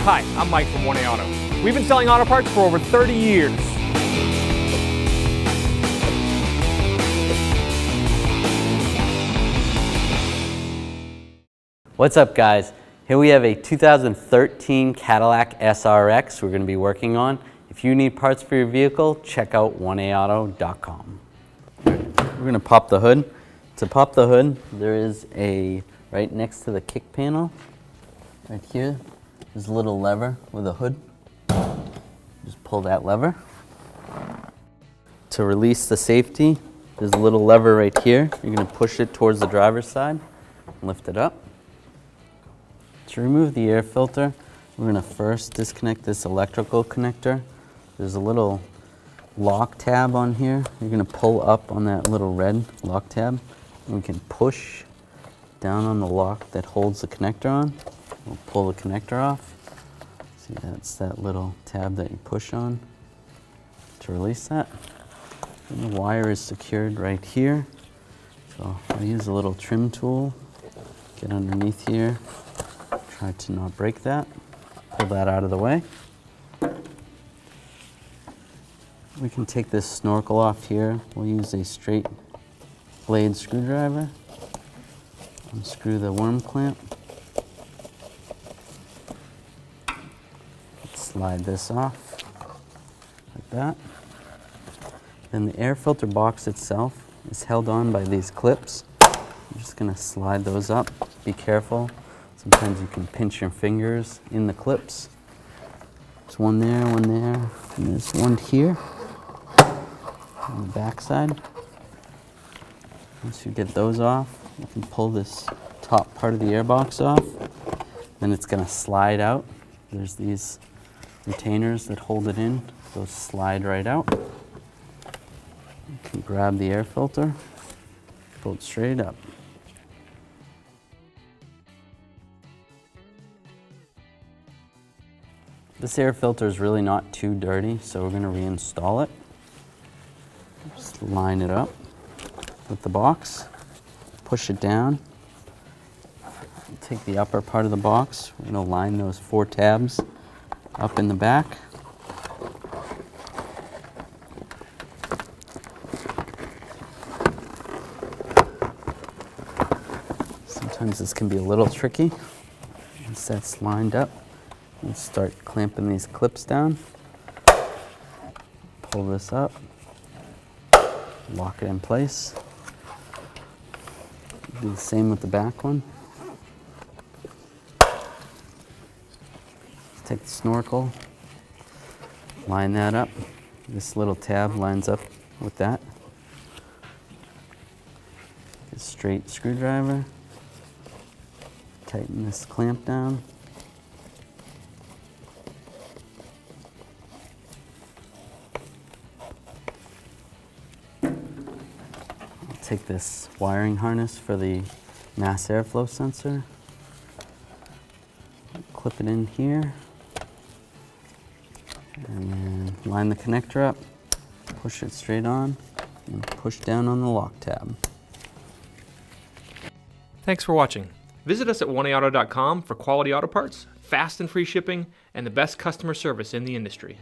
Hi, I'm Mike from 1A Auto. We've been selling auto parts for over 30 years. What's up, guys? Here we have a 2013 Cadillac SRX we're going to be working on. If you need parts for your vehicle, check out 1aauto.com. We're going to pop the hood. To pop the hood, there is a, right next to the kick panel, right here, there's a little lever with a hood. Just pull that lever. To release the safety, there's a little lever right here. You're going to push it towards the driver's side, lift it up. To remove the air filter, we're going to first disconnect this electrical connector. There's a little lock tab on here. You're going to pull up on that little red lock tab. And we can push down on the lock that holds the connector on. We'll pull the connector off. See, that's that little tab that you push on to release that. And the wire is secured right here. So I'll use a little trim tool, get underneath here. Try to not break that. Pull that out of the way. We can take this snorkel off here. We'll use a straight blade screwdriver. Unscrew the worm clamp. Slide this off like that. Then the air filter box itself is held on by these clips. I'm just going to slide those up. Be careful. Sometimes you can pinch your fingers in the clips. There's one there, and there's one here on the back side. Once you get those off, you can pull this top part of the airbox off. Then it's going to slide out. There's these retainers that hold it in. Those slide right out. You can grab the air filter, pull it straight up. This air filter is really not too dirty, so we're going to reinstall it. Just line it up with the box, push it down. Take the upper part of the box, we're going to line those 4 tabs up in the back. Sometimes this can be a little tricky. Once that's lined up, you start clamping these clips down. Pull this up, lock it in place. Do the same with the back one. Take the snorkel, line that up. This little tab lines up with that. Get a straight screwdriver. Tighten this clamp down. I'll take this wiring harness for the mass airflow sensor. Clip it in here. And then line the connector up, push it straight on, and push down on the lock tab. Thanks for watching. Visit us at 1aauto.com for quality auto parts, fast and free shipping, and the best customer service in the industry.